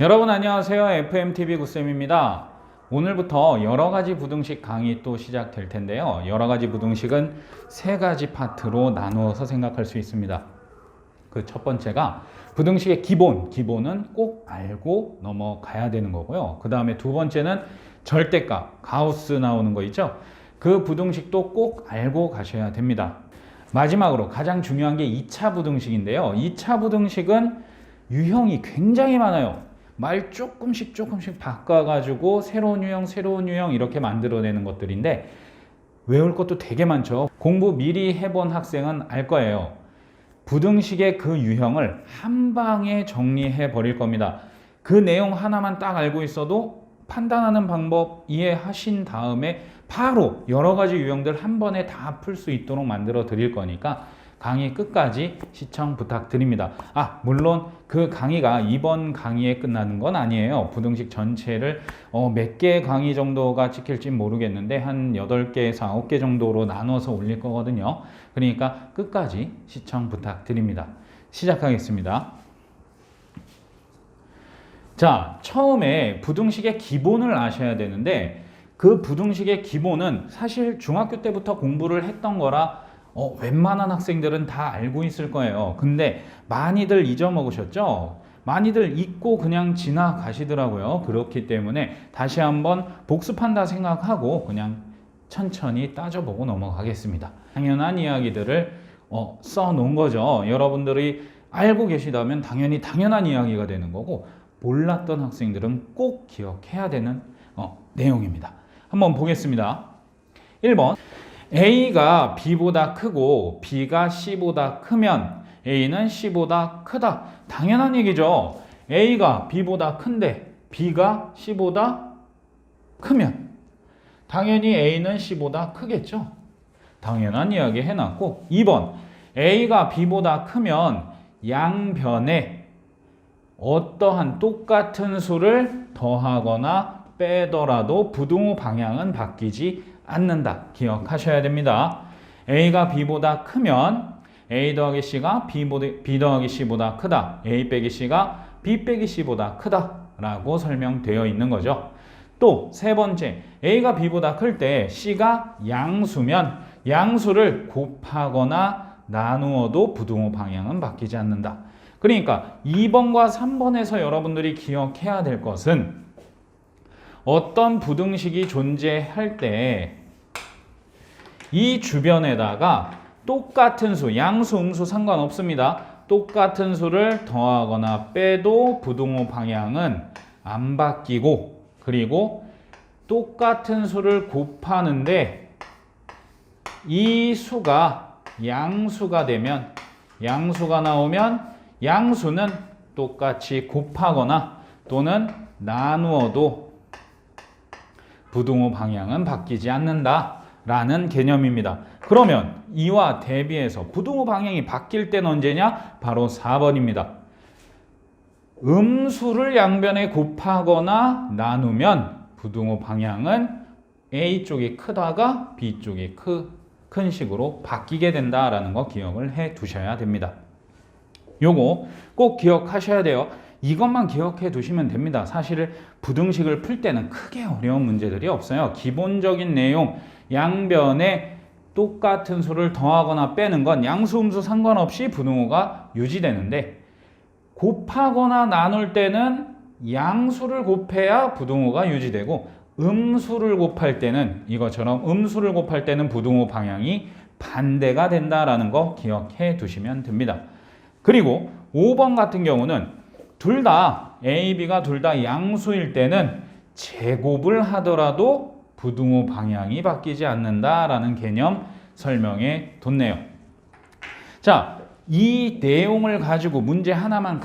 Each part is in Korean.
여러분 안녕하세요. FMTV 구쌤입니다. 오늘부터 여러가지 부등식 강의 또 시작될 텐데요. 여러가지 부등식은 세 가지 파트로 나누어서 생각할 수 있습니다. 그 첫 번째가 부등식의 기본은 꼭 알고 넘어가야 되는 거고요. 그 다음에 두 번째는 절대값, 가우스 나오는 거 있죠? 그 부등식도 꼭 알고 가셔야 됩니다. 마지막으로 가장 중요한 게 2차 부등식인데요. 2차 부등식은 유형이 굉장히 많아요. 말 조금씩 바꿔가지고 새로운 유형 이렇게 만들어내는 것들인데 외울 것도 되게 많죠. 공부 미리 해본 학생은 알 거예요. 부등식의 그 유형을 한 방에 정리해 버릴 겁니다. 그 내용 하나만 딱 알고 있어도 판단하는 방법 이해하신 다음에 바로 여러 가지 유형들 한 번에 다 풀 수 있도록 만들어 드릴 거니까 강의 끝까지 시청 부탁드립니다. 물론 그 강의가 이번 강의에 끝나는 건 아니에요. 부등식 전체를 몇 개 강의 정도가 찍힐지 모르겠는데 한 8개에서 9개 정도로 나눠서 올릴 거거든요. 그러니까 끝까지 시청 부탁드립니다. 시작하겠습니다. 자, 처음에 부등식의 기본을 아셔야 되는데 그 부등식의 기본은 사실 중학교 때부터 공부를 했던 거라 웬만한 학생들은 다 알고 있을 거예요. 근데 많이들 잊어먹으셨죠? 많이들 잊고 그냥 지나가시더라고요. 그렇기 때문에 다시 한번 복습한다 생각하고 그냥 천천히 따져보고 넘어가겠습니다. 당연한 이야기들을 써놓은 거죠. 여러분들이 알고 계시다면 당연히 당연한 이야기가 되는 거고 몰랐던 학생들은 꼭 기억해야 되는 내용입니다. 한번 보겠습니다. 1번 A가 B보다 크고 B가 C보다 크면 A는 C보다 크다. 당연한 얘기죠. A가 B보다 큰데 B가 C보다 크면 당연히 A는 C보다 크겠죠. 당연한 이야기 해놨고 2번 A가 B보다 크면 양변에 어떠한 똑같은 수를 더하거나 빼더라도 부등호 방향은 바뀌지 않는다. 기억하셔야 됩니다. A가 B보다 크면 A 더하기 C가 B 더하기 C보다 크다. A 빼기 C가 B 빼기 C보다 크다 라고 설명되어 있는 거죠. 또 세 번째, A가 B보다 클 때 C가 양수면 양수를 곱하거나 나누어도 부등호 방향은 바뀌지 않는다. 그러니까 2번과 3번에서 여러분들이 기억해야 될 것은 어떤 부등식이 존재할 때 이 주변에다가 똑같은 수, 양수, 음수 상관없습니다. 똑같은 수를 더하거나 빼도 부등호 방향은 안 바뀌고 그리고 똑같은 수를 곱하는데 이 수가 양수가 되면 양수가 나오면 양수는 똑같이 곱하거나 또는 나누어도 부등호 방향은 바뀌지 않는다 라는 개념입니다. 그러면 이와 대비해서 부등호 방향이 바뀔 때는 언제냐? 바로 4번입니다. 음수를 양변에 곱하거나 나누면 부등호 방향은 A 쪽이 크다가 B 쪽이 큰 식으로 바뀌게 된다라는 거 기억을 해 두셔야 됩니다. 요거 꼭 기억하셔야 돼요. 이것만 기억해 두시면 됩니다. 사실 부등식을 풀 때는 크게 어려운 문제들이 없어요. 기본적인 내용, 양변에 똑같은 수를 더하거나 빼는 건 양수, 음수 상관없이 부등호가 유지되는데 곱하거나 나눌 때는 양수를 곱해야 부등호가 유지되고 음수를 곱할 때는 이것처럼 음수를 곱할 때는 부등호 방향이 반대가 된다라는 거 기억해 두시면 됩니다. 그리고 5번 같은 경우는 둘 다 A, B가 둘 다 양수일 때는 제곱을 하더라도 부등호 방향이 바뀌지 않는다라는 개념 설명해 뒀네요. 자, 이 내용을 가지고 문제 하나만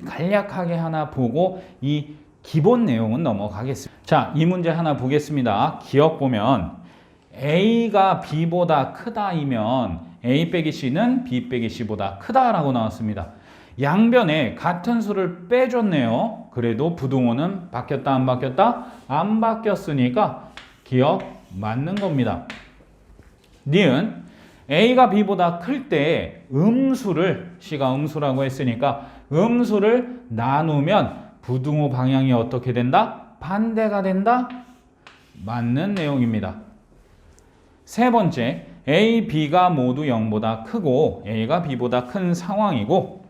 간략하게 하나 보고 이 기본 내용은 넘어가겠습니다. 자, 이 문제 하나 보겠습니다. 기억 보면 A가 B보다 크다이면 A 빼기 C는 B 빼기 C보다 크다라고 나왔습니다. 양변에 같은 수를 빼줬네요. 그래도 부등호는 바뀌었다 안 바뀌었다? 안 바뀌었으니까 기억 맞는 겁니다. 니은 A가 B보다 클 때 음수를 C가 음수라고 했으니까 음수를 나누면 부등호 방향이 어떻게 된다? 반대가 된다? 맞는 내용입니다. 세 번째, A, B가 모두 0보다 크고 A가 B보다 큰 상황이고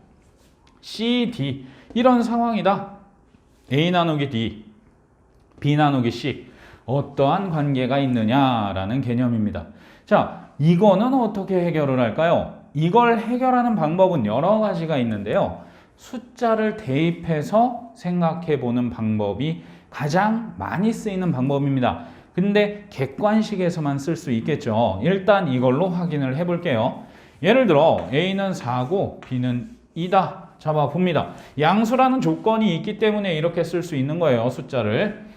C, D 이런 상황이다. A 나누기 D, B 나누기 C 어떠한 관계가 있느냐라는 개념입니다. 자, 이거는 어떻게 해결을 할까요? 이걸 해결하는 방법은 여러 가지가 있는데요. 숫자를 대입해서 생각해 보는 방법이 가장 많이 쓰이는 방법입니다. 근데 객관식에서만 쓸 수 있겠죠. 일단 이걸로 확인을 해 볼게요. 예를 들어 A는 4고 B는 2다. 잡아 봅니다. 양수라는 조건이 있기 때문에 이렇게 쓸 수 있는 거예요. 숫자를.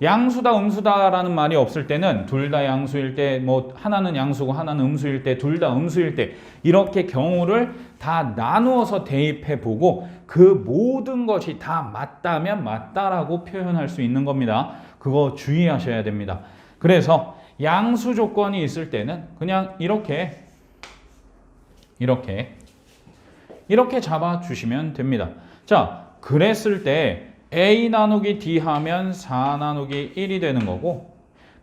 양수다 음수다라는 말이 없을 때는 둘 다 양수일 때, 뭐 하나는 양수고 하나는 음수일 때, 둘 다 음수일 때 이렇게 경우를 다 나누어서 대입해 보고 그 모든 것이 다 맞다면 맞다라고 표현할 수 있는 겁니다. 그거 주의하셔야 됩니다. 그래서 양수 조건이 있을 때는 그냥 이렇게 잡아주시면 됩니다. 자, 그랬을 때 A 나누기 D 하면 4 나누기 1이 되는 거고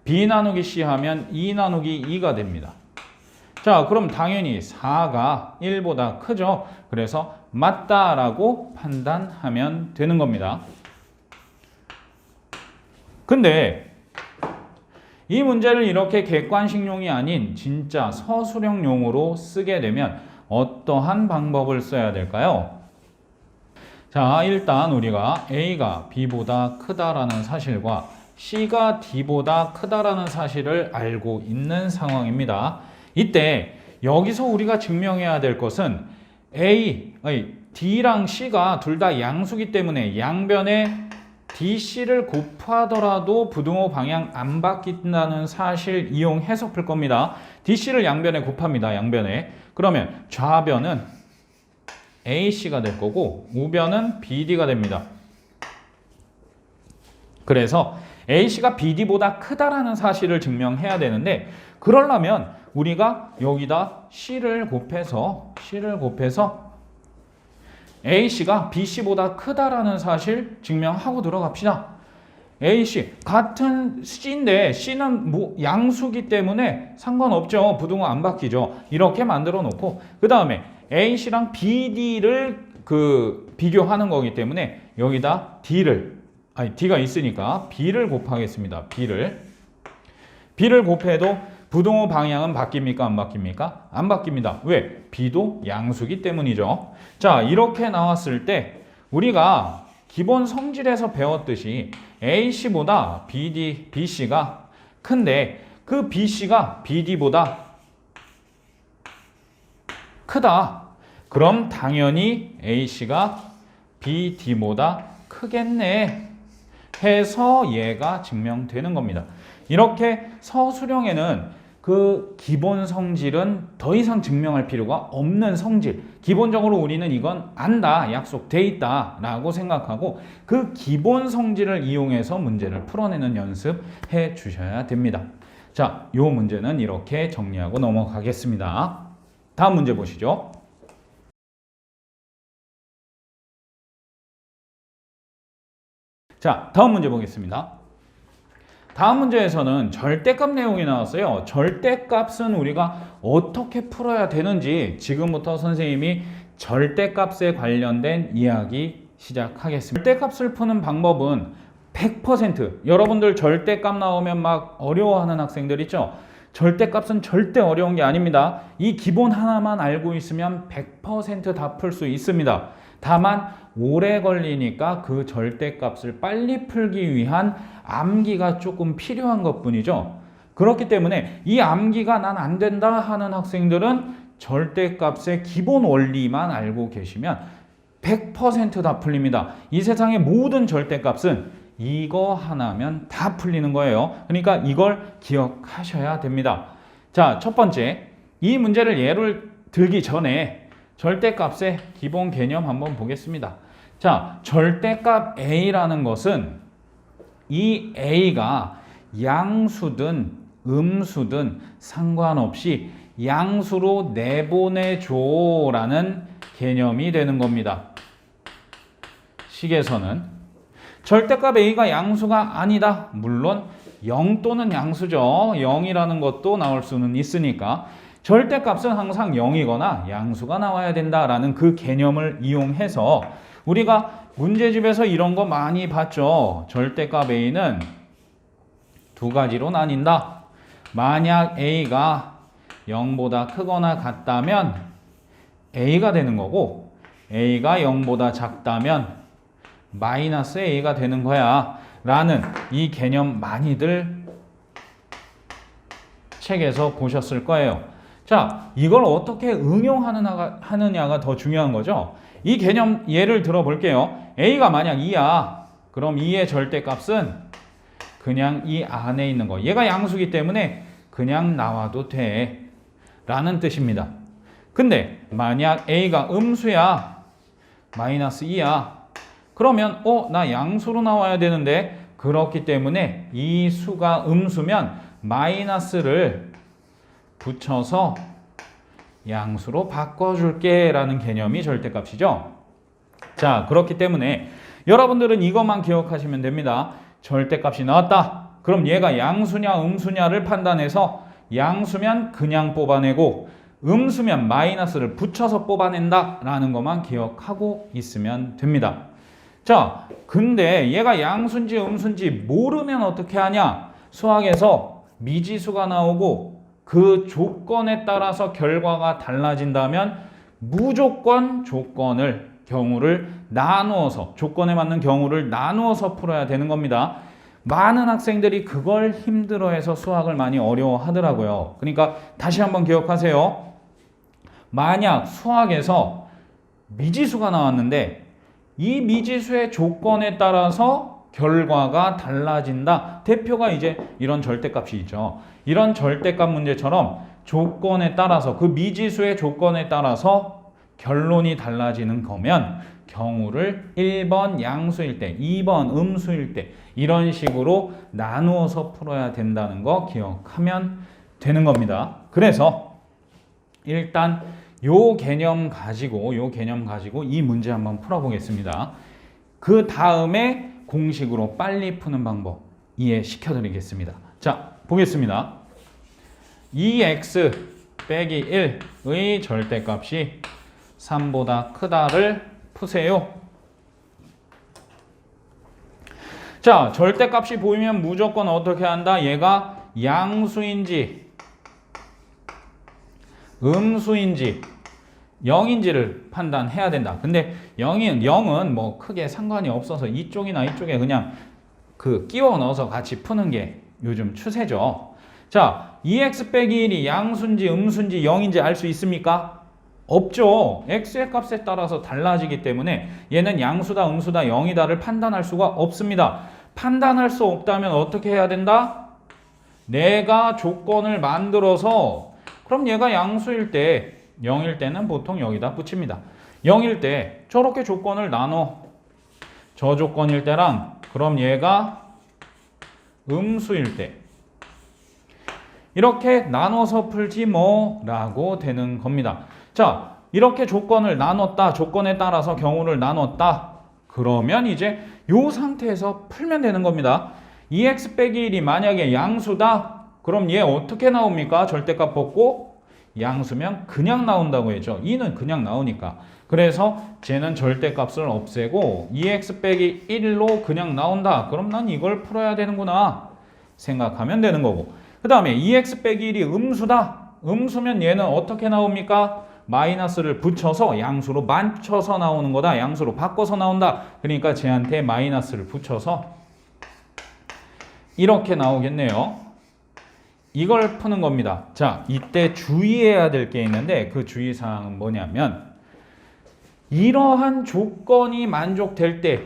B 나누기 C 하면 2 나누기 2가 됩니다. 자, 그럼 당연히 4가 1보다 크죠. 그래서 맞다라고 판단하면 되는 겁니다. 근데 이 문제를 이렇게 객관식용이 아닌 진짜 서술형용으로 쓰게 되면 어떠한 방법을 써야 될까요? 자, 일단 우리가 A가 B보다 크다라는 사실과 C가 D보다 크다라는 사실을 알고 있는 상황입니다. 이때 여기서 우리가 증명해야 될 것은 D랑 C가 둘 다 양수기 때문에 양변에 DC를 곱하더라도 부등호 방향 안 바뀐다는 사실 이용해서 풀 겁니다. DC를 양변에 곱합니다. 양변에. 그러면 좌변은 AC가 될 거고 우변은 BD가 됩니다. 그래서 AC가 BD보다 크다라는 사실을 증명해야 되는데 그러려면 우리가 여기다 C를 곱해서 AC가 BC보다 크다라는 사실 증명하고 들어갑시다. AC 같은 C인데 C는 뭐 양수기 때문에 상관없죠. 부등호 안 바뀌죠. 이렇게 만들어 놓고 그 다음에 AC랑 BD를 비교하는 거기 때문에 여기다 D가 있으니까 B를 곱하겠습니다. B를 곱해도 부등호 방향은 바뀝니까? 안 바뀝니까? 안 바뀝니다. 왜? B도 양수기 때문이죠. 자, 이렇게 나왔을 때 우리가 기본 성질에서 배웠듯이 AC보다 BC가 큰데 그 BC가 BD보다 크다. 그럼 당연히 AC가 BD보다 크겠네 해서 얘가 증명되는 겁니다. 이렇게 서술형에는 그 기본 성질은 더 이상 증명할 필요가 없는 성질. 기본적으로 우리는 이건 안다, 약속돼 있다 라고 생각하고 그 기본 성질을 이용해서 문제를 풀어내는 연습해 주셔야 됩니다. 자, 이 문제는 이렇게 정리하고 넘어가겠습니다. 다음 문제 보시죠. 자, 다음 문제 보겠습니다. 다음 문제에서는 절대값 내용이 나왔어요. 절대값은 우리가 어떻게 풀어야 되는지 지금부터 선생님이 절대값에 관련된 이야기 시작하겠습니다. 절대값을 푸는 방법은 100% 여러분들 절대값 나오면 막 어려워하는 학생들 있죠? 절대값은 절대 어려운 게 아닙니다. 이 기본 하나만 알고 있으면 100% 다 풀 수 있습니다. 다만 오래 걸리니까 그 절대값을 빨리 풀기 위한 암기가 조금 필요한 것뿐이죠. 그렇기 때문에 이 암기가 난 안 된다 하는 학생들은 절대값의 기본 원리만 알고 계시면 100% 다 풀립니다. 이 세상의 모든 절대값은 이거 하나면 다 풀리는 거예요. 그러니까 이걸 기억하셔야 됩니다. 자, 첫 번째, 이 문제를 예를 들기 전에 절대값의 기본 개념 한번 보겠습니다. 자, 절대값 A라는 것은 이 A가 양수든 음수든 상관없이 양수로 내보내줘라는 개념이 되는 겁니다. 식에서는 절대값 a가 양수가 아니다. 물론 0 또는 양수죠. 0이라는 것도 나올 수는 있으니까 절대값은 항상 0이거나 양수가 나와야 된다라는 그 개념을 이용해서 우리가 문제집에서 이런 거 많이 봤죠. 절대값 a는 두 가지로 나뉜다. 만약 a가 0보다 크거나 같다면 a가 되는 거고 a가 0보다 작다면 마이너스 a가 되는 거야 라는 이 개념 많이들 책에서 보셨을 거예요. 자, 이걸 어떻게 응용하느냐가 더 중요한 거죠. 이 개념 예를 들어 볼게요. a가 만약 2야. 그럼 2의 절대값은 그냥 이 안에 있는 거. 얘가 양수기 때문에 그냥 나와도 돼 라는 뜻입니다. 근데 만약 a가 음수야. 마이너스 2야. 그러면 나 양수로 나와야 되는데 그렇기 때문에 이 수가 음수면 마이너스를 붙여서 양수로 바꿔줄게 라는 개념이 절대값이죠. 자, 그렇기 때문에 여러분들은 이것만 기억하시면 됩니다. 절대값이 나왔다. 그럼 얘가 양수냐 음수냐를 판단해서 양수면 그냥 뽑아내고 음수면 마이너스를 붙여서 뽑아낸다 라는 것만 기억하고 있으면 됩니다. 자, 근데 얘가 양수인지 음수인지 모르면 어떻게 하냐? 수학에서 미지수가 나오고 그 조건에 따라서 결과가 달라진다면 무조건 경우를 나누어서 조건에 맞는 경우를 나누어서 풀어야 되는 겁니다. 많은 학생들이 그걸 힘들어해서 수학을 많이 어려워하더라고요. 그러니까 다시 한번 기억하세요. 만약 수학에서 미지수가 나왔는데 이 미지수의 조건에 따라서 결과가 달라진다. 대표가 이제 이런 절대값이 있죠. 이런 절대값 문제처럼 조건에 따라서 그 미지수의 조건에 따라서 결론이 달라지는 거면 경우를 1번 양수일 때, 2번 음수일 때 이런 식으로 나누어서 풀어야 된다는 거 기억하면 되는 겁니다. 그래서 일단 요 개념 가지고 이 문제 한번 풀어보겠습니다. 그 다음에 공식으로 빨리 푸는 방법 이해시켜 드리겠습니다. 자, 보겠습니다. 2x 빼기 1의 절대값이 3보다 크다를 푸세요. 자, 절대값이 보이면 무조건 어떻게 한다? 얘가 양수인지 음수인지 0인지를 판단해야 된다. 근데 0은 뭐 크게 상관이 없어서 이쪽이나 이쪽에 그냥 끼워 넣어서 같이 푸는 게 요즘 추세죠. 자, 2x 빼기 1이 양수인지 음수인지 0인지 알 수 있습니까? 없죠. x의 값에 따라서 달라지기 때문에 얘는 양수다 음수다 0이다를 판단할 수가 없습니다. 판단할 수 없다면 어떻게 해야 된다? 내가 조건을 만들어서 그럼 얘가 양수일 때 0일 때는 보통 여기다 붙입니다. 0일 때 저렇게 조건을 나눠. 저 조건일 때랑 그럼 얘가 음수일 때 이렇게 나눠서 풀지 뭐 라고 되는 겁니다. 자, 이렇게 조건을 나눴다. 조건에 따라서 경우를 나눴다. 그러면 이제 이 상태에서 풀면 되는 겁니다. 2x 빼기 1이 만약에 양수다. 그럼 얘 어떻게 나옵니까? 절대값 뽑고 양수면 그냥 나온다고 했죠. 2는 그냥 나오니까. 그래서 쟤는 절대값을 없애고 2x 빼기 1로 그냥 나온다. 그럼 난 이걸 풀어야 되는구나 생각하면 되는 거고. 그 다음에 2x 빼기 1이 음수다. 음수면 얘는 어떻게 나옵니까? 마이너스를 붙여서 양수로 맞춰서 나오는 거다. 양수로 바꿔서 나온다. 그러니까 쟤한테 마이너스를 붙여서 이렇게 나오겠네요. 이걸 푸는 겁니다. 자, 이때 주의해야 될 게 있는데 그 주의사항은 뭐냐면 이러한 조건이 만족될 때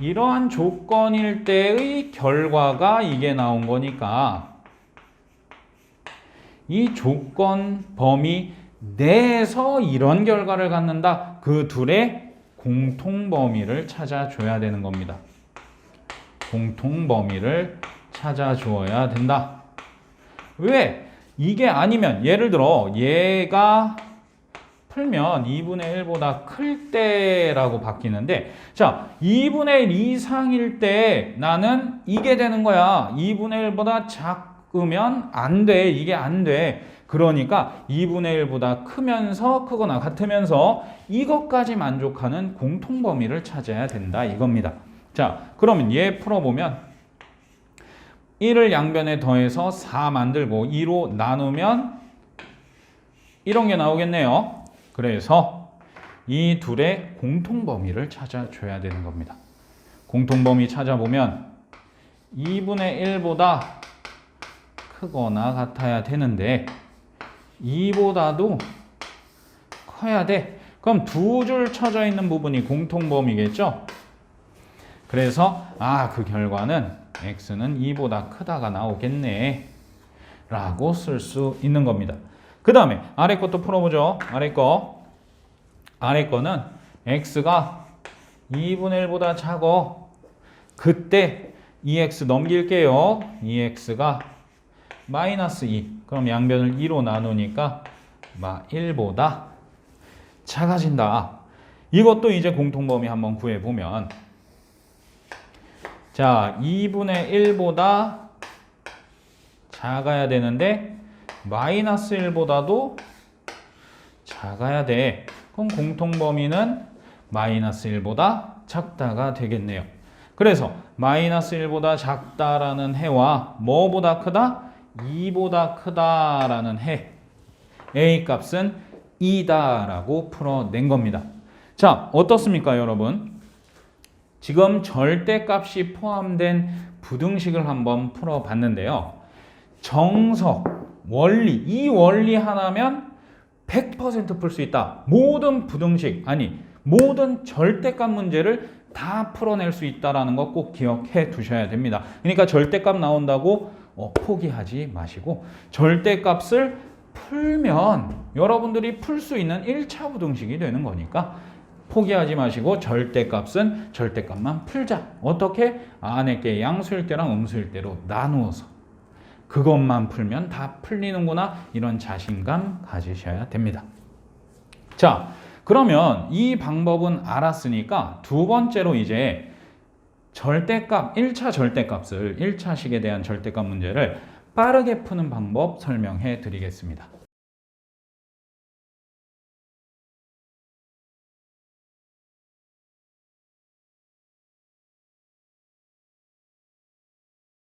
이러한 조건일 때의 결과가 이게 나온 거니까 이 조건 범위 내에서 이런 결과를 갖는다. 그 둘의 공통 범위를 찾아줘야 되는 겁니다. 공통 범위를 찾아주어야 된다. 왜? 이게 아니면 예를 들어 얘가 풀면 2분의 1보다 클 때라고 바뀌는데, 자, 2분의 1 이상일 때 나는 이게 되는 거야. 2분의 1보다 작으면 안 돼. 이게 안 돼. 그러니까 2분의 1보다 크면서 크거나 같으면서 이것까지 만족하는 공통범위를 찾아야 된다 이겁니다. 자, 그러면 얘 풀어보면 1을 양변에 더해서 4 만들고 2로 나누면 이런 게 나오겠네요. 그래서 이 둘의 공통범위를 찾아줘야 되는 겁니다. 공통범위 찾아보면 2분의 1보다 크거나 같아야 되는데 2보다도 커야 돼. 그럼 두 줄 쳐져 있는 부분이 공통범위겠죠? 그래서 그 결과는 x는 2보다 크다가 나오겠네 라고 쓸 수 있는 겁니다. 그 다음에 아래 것도 풀어보죠. 아래 거는 x가 2분의 1보다 작어. 그때 2x 넘길게요. 2x가 마이너스 2. 그럼 양변을 2로 나누니까 1보다 작아진다. 이것도 이제 공통범위 한번 구해보면, 자, 2분의 1보다 작아야 되는데 마이너스 1보다도 작아야 돼. 그럼 공통범위는 마이너스 1보다 작다가 되겠네요. 그래서 마이너스 1보다 작다라는 해와 뭐보다 크다? 2보다 크다라는 해. A 값은 2다라고 풀어낸 겁니다. 자, 어떻습니까, 여러분? 지금 절대값이 포함된 부등식을 한번 풀어봤는데요. 정석, 원리, 이 원리 하나면 100% 풀 수 있다. 모든 부등식, 모든 절대값 문제를 다 풀어낼 수 있다는 거 꼭 기억해 두셔야 됩니다. 그러니까 절대값 나온다고 포기하지 마시고, 절대값을 풀면 여러분들이 풀 수 있는 1차 부등식이 되는 거니까 포기하지 마시고 절대값은 절대값만 풀자. 어떻게? 안에 게 양수일 때랑 음수일 때로 나누어서 그것만 풀면 다 풀리는구나, 이런 자신감 가지셔야 됩니다. 자, 그러면 이 방법은 알았으니까 두 번째로 이제 절대값, 1차 절대값을, 1차식에 대한 절대값 문제를 빠르게 푸는 방법 설명해 드리겠습니다.